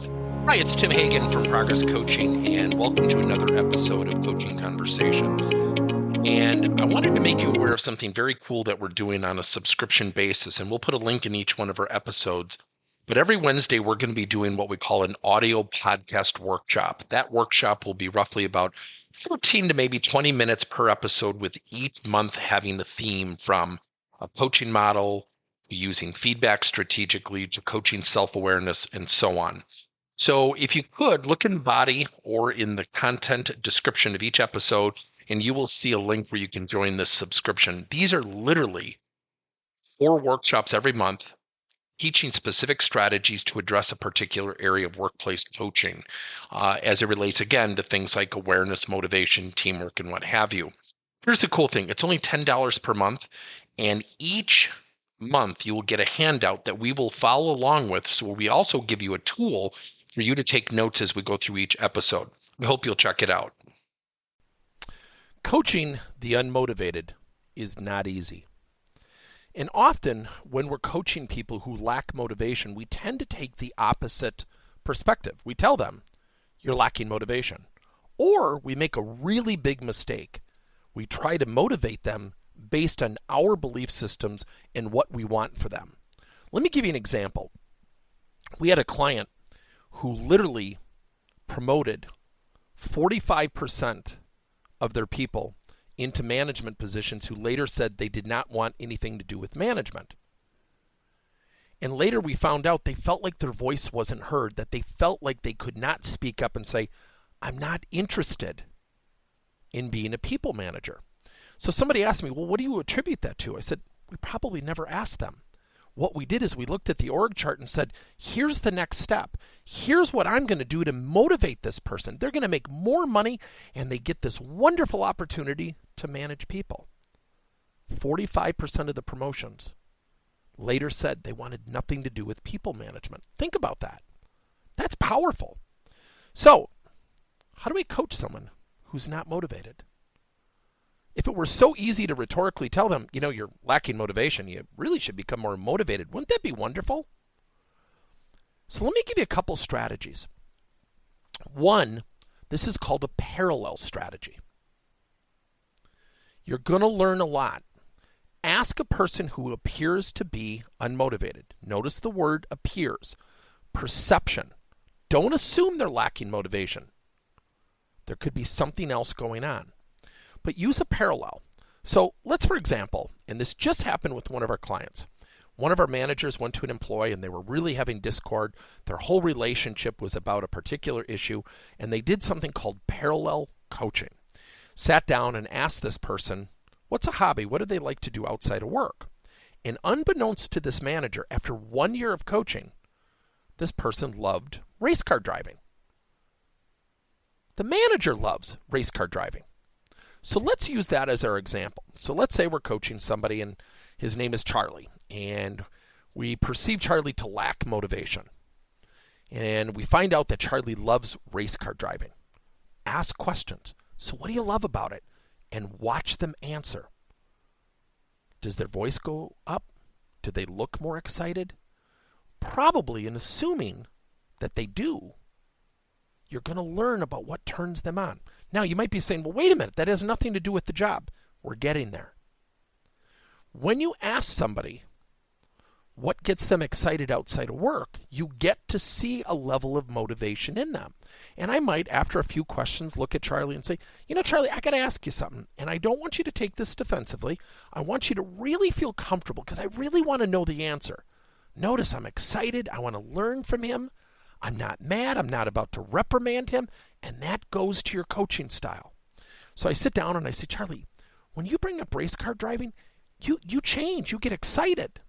Hi, it's Tim Hagen from Progress Coaching, and welcome to another episode of Coaching Conversations. And I wanted to make you aware of something very cool that we're doing on a subscription basis, and we'll put a link in each one of our episodes. But every Wednesday, we're going to be doing what we call an audio podcast workshop. That workshop will be roughly about 14 to maybe 20 minutes per episode, with each month having a theme from a coaching model, using feedback strategically, to coaching self-awareness, and so on. So if you could, look in the body or in the content description of each episode, and you will see a link where you can join this subscription. These are literally 4 workshops every month, teaching specific strategies to address a particular area of workplace coaching, as it relates, again, to things like awareness, motivation, teamwork, and what have you. Here's the cool thing. It's only $10 per month, and each month you will get a handout that we will follow along with. So we also give you a tool for you to take notes as we go through each episode. We hope you'll check it out. Coaching the unmotivated is not easy. And often when we're coaching people who lack motivation, we tend to take the opposite perspective. We tell them, you're lacking motivation. Or we make a really big mistake. We try to motivate them based on our belief systems and what we want for them. Let me give you an example. We had a client who literally promoted 45% of their people into management positions, who later said they did not want anything to do with management. And later we found out they felt like their voice wasn't heard, that they felt like they could not speak up and say, I'm not interested in being a people manager. So somebody asked me, well, what do you attribute that to? I said, we probably never asked them. What we did is we looked at the org chart and said, here's the next step. Here's what I'm going to do to motivate this person. They're going to make more money, and they get this wonderful opportunity to manage people. 45% of the promotions later said they wanted nothing to do with people management. Think about that. That's powerful. So, how do we coach someone who's not motivated? If it were so easy to rhetorically tell them, you're lacking motivation, you really should become more motivated, wouldn't that be wonderful? So let me give you a couple strategies. One, this is called a parallel strategy. You're going to learn a lot. Ask a person who appears to be unmotivated. Notice the word appears. Perception. Don't assume they're lacking motivation. There could be something else going on. But use a parallel. So let's, for example, and this just happened with one of our clients. One of our managers went to an employee and they were really having discord. Their whole relationship was about a particular issue, and they did something called parallel coaching. Sat down and asked this person, what's a hobby? What do they like to do outside of work? And unbeknownst to this manager, after 1 year of coaching, this person loved race car driving. The manager loves race car driving. So let's use that as our example. So let's say we're coaching somebody and his name is Charlie, and we perceive Charlie to lack motivation. And we find out that Charlie loves race car driving. Ask questions. So what do you love about it? And watch them answer. Does their voice go up? Do they look more excited? Probably, in assuming that they do, you're going to learn about what turns them on. Now, you might be saying, well, wait a minute, that has nothing to do with the job. We're getting there. When you ask somebody what gets them excited outside of work, you get to see a level of motivation in them. And I might, after a few questions, look at Charlie and say, Charlie, I got to ask you something. And I don't want you to take this defensively. I want you to really feel comfortable because I really want to know the answer. Notice I'm excited. I want to learn from him. I'm not mad. I'm not about to reprimand him. And that goes to your coaching style. So I sit down and I say, Charlie, when you bring up race car driving, you change. You get excited.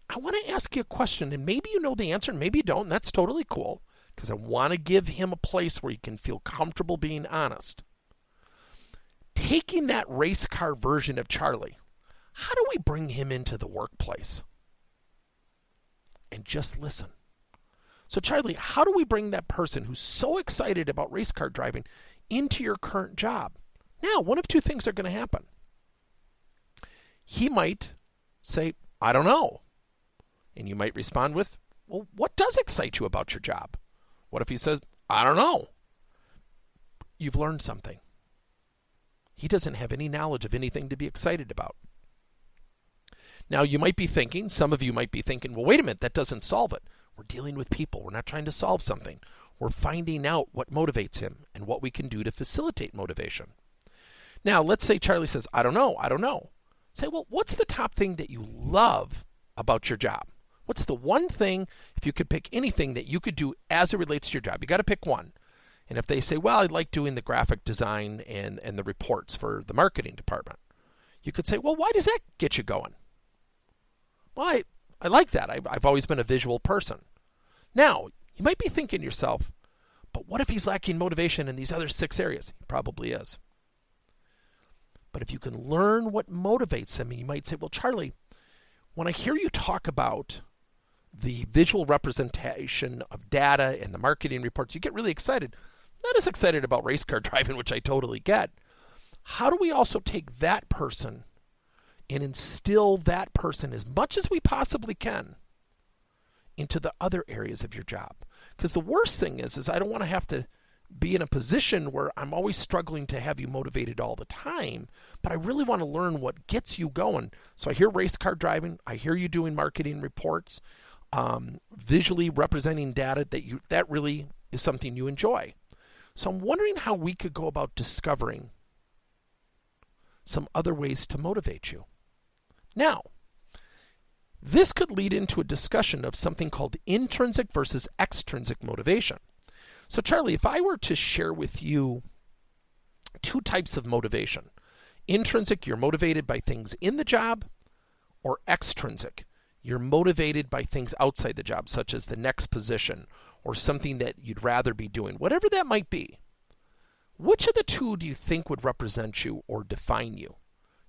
I want to ask you a question, and maybe you know the answer, and maybe you don't, and that's totally cool, because I want to give him a place where he can feel comfortable being honest. Taking that race car version of Charlie, how do we bring him into the workplace? And just listen. So Charlie, how do we bring that person who's so excited about race car driving into your current job? Now, one of two things are going to happen. He might say, I don't know. And you might respond with, well, what does excite you about your job? What if he says, I don't know? You've learned something. He doesn't have any knowledge of anything to be excited about. Now, you might be thinking, some of you might be thinking, well, wait a minute, that doesn't solve it. We're dealing with people. We're not trying to solve something. We're finding out what motivates him and what we can do to facilitate motivation. Now, let's say Charlie says, I don't know. Say, well, what's the top thing that you love about your job? What's the one thing, if you could pick anything that you could do as it relates to your job? You got to pick one. And if they say, well, I like doing the graphic design and the reports for the marketing department, you could say, well, why does that get you going? Well, I like that. I've always been a visual person. Now, you might be thinking to yourself, but what if he's lacking motivation in these other 6 areas? He probably is. But if you can learn what motivates him, you might say, well, Charlie, when I hear you talk about the visual representation of data and the marketing reports, you get really excited. Not as excited about race car driving, which I totally get. How do we also take that person and instill that person as much as we possibly can into the other areas of your job? Because the worst thing is I don't want to have to be in a position where I'm always struggling to have you motivated all the time, but I really want to learn what gets you going. So I hear race car driving, I hear you doing marketing reports, visually representing data, that really is something you enjoy. So I'm wondering how we could go about discovering some other ways to motivate you. Now, this could lead into a discussion of something called intrinsic versus extrinsic motivation. So Charlie, if I were to share with you 2 types of motivation, intrinsic, you're motivated by things in the job, or extrinsic, you're motivated by things outside the job, such as the next position or something that you'd rather be doing, whatever that might be. Which of the 2 do you think would represent you or define you?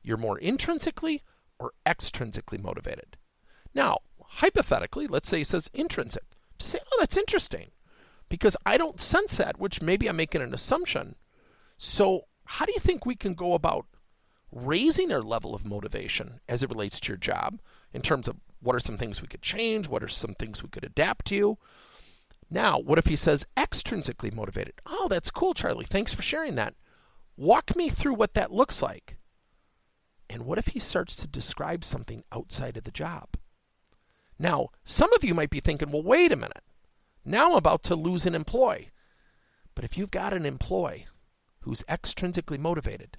You're more intrinsically or extrinsically motivated? Now, hypothetically, let's say he says intrinsic. To say, oh, that's interesting, because I don't sense that, which maybe I'm making an assumption. So how do you think we can go about raising our level of motivation as it relates to your job in terms of what are some things we could change? What are some things we could adapt to? Now, what if he says extrinsically motivated? Oh, that's cool, Charlie. Thanks for sharing that. Walk me through what that looks like. And what if he starts to describe something outside of the job? Now, some of you might be thinking, well, wait a minute. Now I'm about to lose an employee. But if you've got an employee who's extrinsically motivated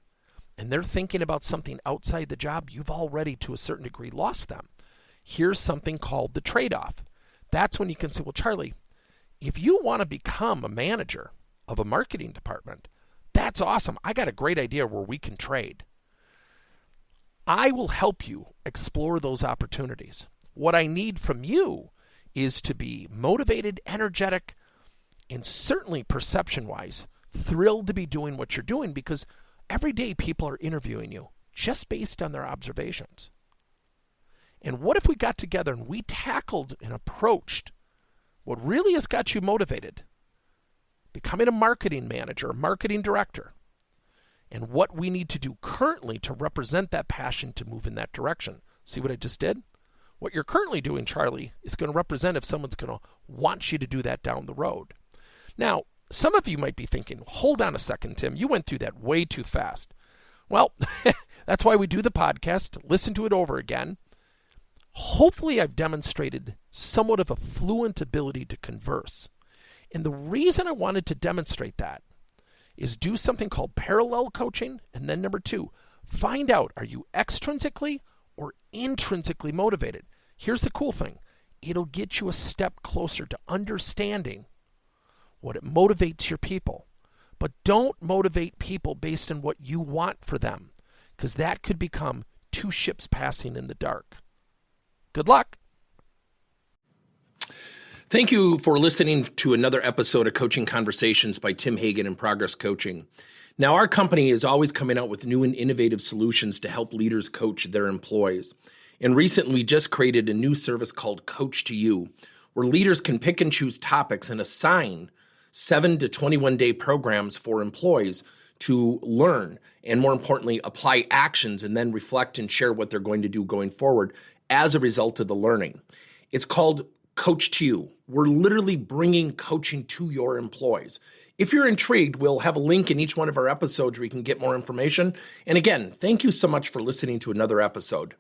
and they're thinking about something outside the job, you've already, to a certain degree, lost them. Here's something called the trade-off. That's when you can say, well, Charlie, if you want to become a manager of a marketing department, that's awesome. I got a great idea where we can trade. I will help you explore those opportunities. What I need from you is to be motivated, energetic, and certainly perception-wise, thrilled to be doing what you're doing, because every day people are interviewing you just based on their observations. And what if we got together and we tackled and approached what really has got you motivated? Becoming a marketing manager, a marketing director, and what we need to do currently to represent that passion to move in that direction. See what I just did? What you're currently doing, Charlie, is going to represent if someone's going to want you to do that down the road. Now, some of you might be thinking, hold on a second, Tim, you went through that way too fast. Well, that's why we do the podcast. Listen to it over again. Hopefully I've demonstrated somewhat of a fluent ability to converse. And the reason I wanted to demonstrate that is do something called parallel coaching. And then number 2, find out, are you extrinsically or intrinsically motivated? Here's the cool thing. It'll get you a step closer to understanding what it motivates your people. But don't motivate people based on what you want for them, because that could become 2 ships passing in the dark. Good luck. Thank you for listening to another episode of Coaching Conversations by Tim Hagen and Progress Coaching. Now, our company is always coming out with new and innovative solutions to help leaders coach their employees. And recently, we just created a new service called Coach to You, where leaders can pick and choose topics and assign 7 to 21-day programs for employees to learn and, more importantly, apply actions and then reflect and share what they're going to do going forward as a result of the learning. It's called Coach to You. We're literally bringing coaching to your employees. If you're intrigued, we'll have a link in each one of our episodes where you can get more information. And again, thank you so much for listening to another episode.